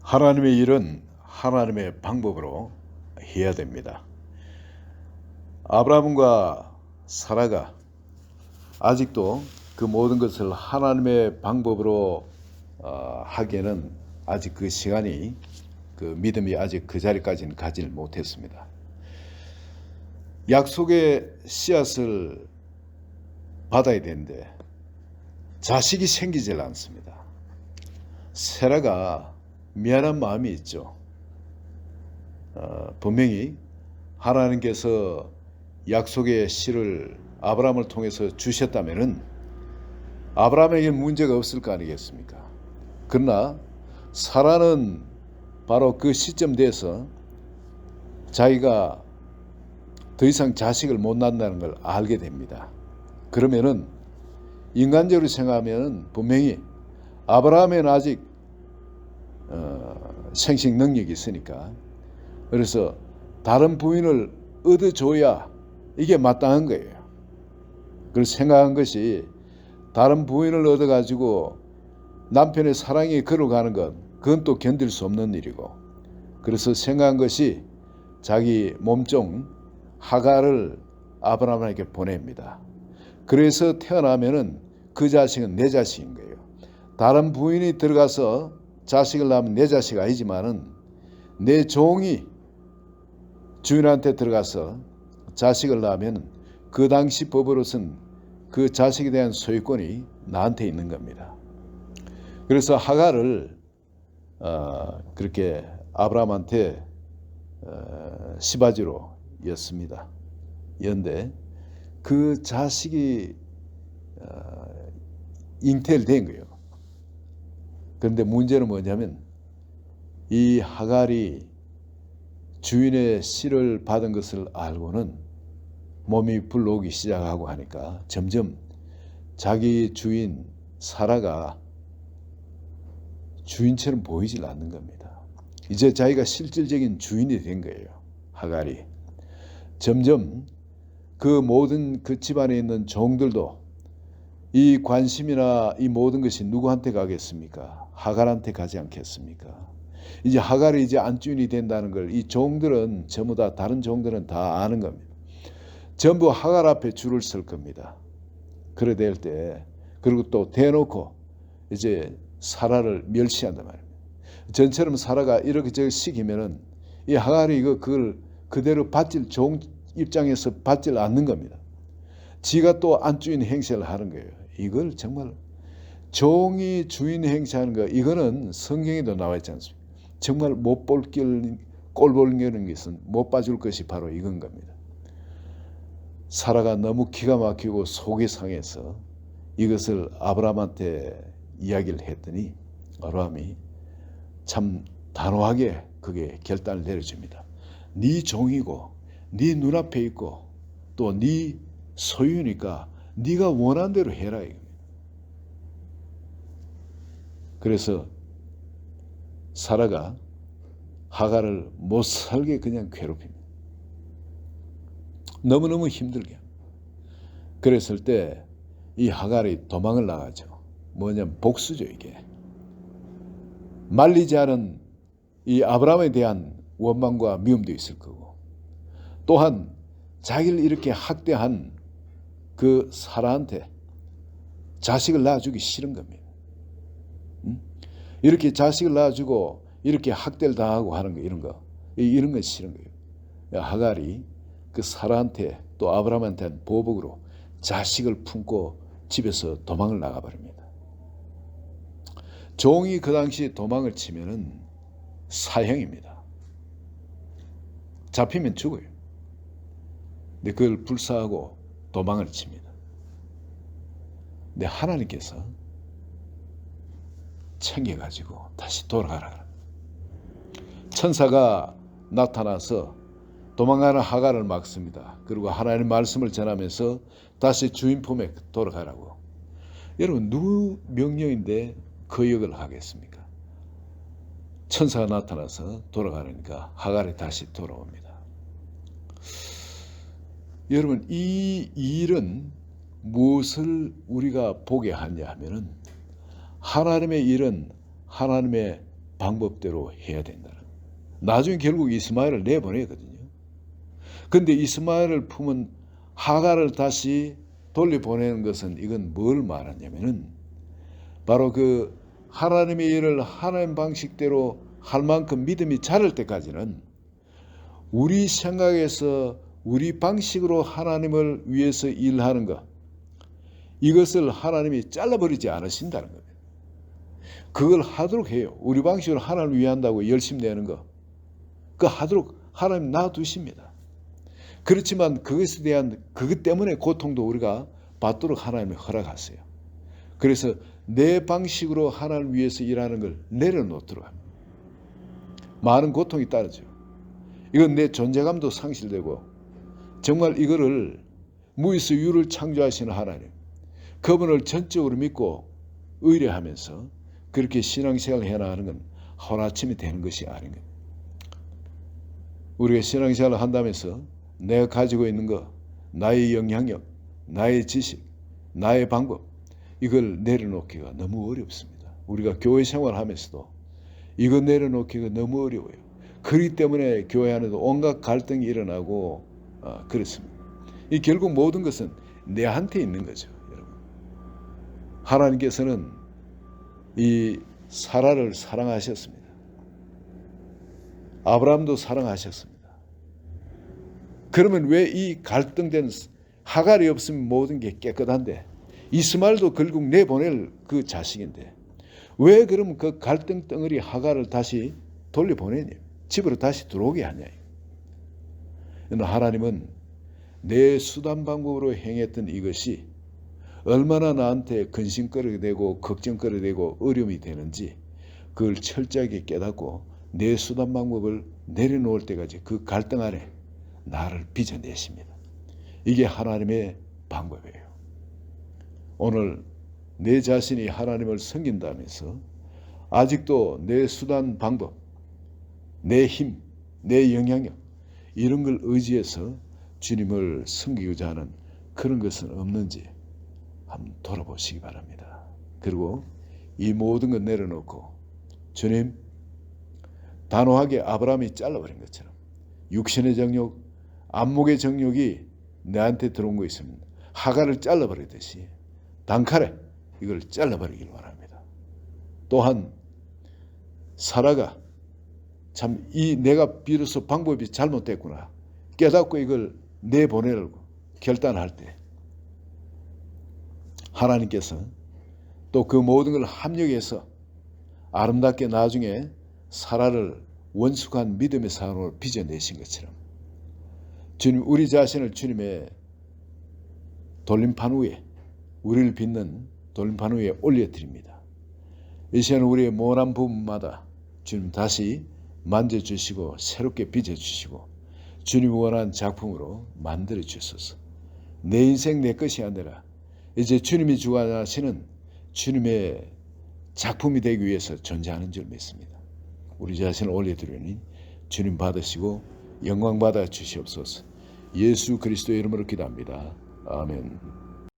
하나님의 일은 하나님의 방법으로 해야 됩니다. 아브라함과 사라가 아직도 그 모든 것을 하나님의 방법으로 하기에는 아직 그 시간이, 그 믿음이 아직 그 자리까지는 가지 못했습니다. 약속의 씨앗을 받아야 되는데 자식이 생기질 않습니다. 세라가 미안한 마음이 있죠. 분명히 하나님께서 약속의 씨를 아브라함을 통해서 주셨다면은 아브라함에게 문제가 없을 거 아니겠습니까? 그러나 사라는 바로 그 시점 돼서 자기가 더 이상 자식을 못 낳는다는 걸 알게 됩니다. 그러면은 인간적으로 생각하면 분명히 아브라함에는 아직 생식 능력이 있으니까, 그래서 다른 부인을 얻어줘야 이게 마땅한 거예요. 그래서 생각한 것이, 다른 부인을 얻어가지고 남편의 사랑에 걸어가는 것, 그건 또 견딜 수 없는 일이고, 그래서 생각한 것이 자기 몸종 하갈을 아브라함에게 보냅니다. 그래서 태어나면은 그 자식은 내 자식인 거예요. 다른 부인이 들어가서 자식을 낳으면 내 자식 아니지만은 내 종이 주인한테 들어가서 자식을 낳으면 그 당시 법으로서는 그 자식에 대한 소유권이 나한테 있는 겁니다. 그래서 하갈을 그렇게 아브라함한테 시바지로 였습니다. 그런데 그 자식이 잉태를 된 거예요. 그런데 문제는 뭐냐면, 이 하갈이 주인의 씨를 받은 것을 알고는 몸이 불러오기 시작하고 하니까 점점 자기 주인 사라가 주인처럼 보이질 않는 겁니다. 이제 자기가 실질적인 주인이 된 거예요. 하갈이. 점점 그 모든 그 집안에 있는 종들도 이 관심이나 이 모든 것이 누구한테 가겠습니까? 하갈한테 가지 않겠습니까? 이제 하갈이 이제 안주인이 된다는 걸 이 종들은 전부 다, 다른 종들은 다 아는 겁니다. 전부 하갈 앞에 줄을 설 겁니다. 그래 될 때, 그리고 또 대놓고 이제 사라를 멸시한단 말입니다. 전처럼 사라가 이렇게 저렇게 시키면은 이 하갈이 그걸 그대로 받질, 종 입장에서 받질 않는 겁니다. 지가 또 안주인 행세를 하는 거예요. 이걸 정말 종이 주인 행세하는 거, 이거는 성경에도 나와 있지 않습니까? 정말 못 볼 길, 꼴 보는 것은 못 봐줄 것이 바로 이건 겁니다. 사라가 너무 기가 막히고 속이 상해서 이것을 아브라함한테 이야기를 했더니 아브라함이 참 단호하게 그게 결단을 내려줍니다. 네 종이고 네 눈앞에 있고 또 네 소유니까 네가 원하는 대로 해라 이겁니다. 그래서 사라가 하갈을 못 살게 그냥 괴롭힙니다. 너무너무 힘들게. 그랬을 때 이 하갈이 도망을 나가죠. 뭐냐면 복수죠. 이게 말리지 않은 이 아브라함에 대한 원망과 미움도 있을 거고, 또한 자기를 이렇게 학대한 그 사라한테 자식을 낳아주기 싫은 겁니다. 이렇게 자식을 낳아주고 이렇게 학대를 당하고 하는 거, 이런 건 싫은 거예요. 하갈이 그 사라한테 또 아브라함한테 보복으로 자식을 품고 집에서 도망을 나가버립니다. 종이 그 당시 도망을 치면은 사형입니다. 잡히면 죽어요. 근데 그걸 불사하고 도망을 칩니다. 근데 하나님께서 챙겨가지고 다시 돌아가라. 천사가 나타나서 도망가는 하갈을 막습니다. 그리고 하나님의 말씀을 전하면서 다시 주인 품에 돌아가라고. 여러분, 누구 명령인데 그 역을 하겠습니까? 천사가 나타나서 돌아가니까 하갈이 다시 돌아옵니다. 여러분, 이 일은 무엇을 우리가 보게 하냐 하면은, 하나님의 일은 하나님의 방법대로 해야 된다는 거예요. 나중에 결국 이스마엘을 내보내거든요. 근데 이스마엘을 품은 하갈을 다시 돌려보내는 것은 이건 뭘 말하냐면은 바로 그 하나님의 일을 하나님 방식대로 할 만큼 믿음이 자랄 때까지는 우리 생각에서 우리 방식으로 하나님을 위해서 일하는 것, 이것을 하나님이 잘라버리지 않으신다는 겁니다. 그걸 하도록 해요. 우리 방식으로 하나님을 위한다고 열심히 내는 거, 그거 하도록 하나님 놔두십니다. 그렇지만 그것에 대한 그것 때문에 고통도 우리가 받도록 하나님이 허락하세요. 그래서 내 방식으로 하나님을 위해서 일하는 걸 내려놓도록 합니다. 많은 고통이 따르죠. 이건 내 존재감도 상실되고, 정말 이거를 무에서 유를 창조하시는 하나님, 그분을 전적으로 믿고 의뢰하면서 그렇게 신앙생활을 해나가는 건 하루아침에 되는 것이 아닌 겁니다. 우리가 신앙생활을 한다면서 내가 가지고 있는 것, 나의 영향력, 나의 지식, 나의 방법, 이걸 내려놓기가 너무 어렵습니다. 우리가 교회 생활하면서도 이거 내려놓기가 너무 어려워요. 그렇기 때문에 교회 안에도 온갖 갈등이 일어나고 그렇습니다. 이 결국 모든 것은 내한테 있는 거죠, 여러분. 하나님께서는 이 사라를 사랑하셨습니다. 아브라함도 사랑하셨습니다. 그러면 왜 이 갈등된 하갈이 없으면 모든 게 깨끗한데, 이스마엘도 결국 내보낼 그 자식인데 왜 그럼 그 갈등 덩어리 하갈을 다시 돌려보내냐, 집으로 다시 들어오게 하냐. 하나님은 내 수단 방법으로 행했던 이것이 얼마나 나한테 근심거리가 되고 걱정거리가 되고 어려움이 되는지 그걸 철저하게 깨닫고 내 수단 방법을 내려놓을 때까지 그 갈등 안에 나를 빚어내십니다. 이게 하나님의 방법이에요. 오늘 내 자신이 하나님을 섬긴다면서 아직도 내 수단 방법, 내 힘, 내 영향력 이런 걸 의지해서 주님을 섬기고자 하는 그런 것은 없는지 한번 돌아보시기 바랍니다. 그리고 이 모든 것 내려놓고 주님, 단호하게 아브라함이 잘라버린 것처럼 육신의 정욕, 안목의 정욕이 내한테 들어온 거 있으면 하갈을 잘라버리듯이 단칼에 이걸 잘라버리길 바랍니다. 또한 사라가 참 이 내가 비로소 방법이 잘못됐구나 깨닫고 이걸 내보내려고 결단할 때 하나님께서 또 그 모든 걸 합력해서 아름답게 나중에 사라를 원숙한 믿음의 사람으로 빚어내신 것처럼 주님, 우리 자신을 주님의 돌림판 위에, 우리를 빚는 돌림판 위에 올려드립니다. 이 시간 우리의 모난 부분마다 주님 다시 만져주시고 새롭게 빚어주시고 주님이 원하는 작품으로 만들어 주소서. 내 인생 내 것이 아니라 이제 주님이 주관하시는 주님의 작품이 되기 위해서 존재하는 줄 믿습니다. 우리 자신을 올려드리니 주님 받으시고 영광 받아 주시옵소서. 예수 그리스도의 이름으로 기도합니다. 아멘.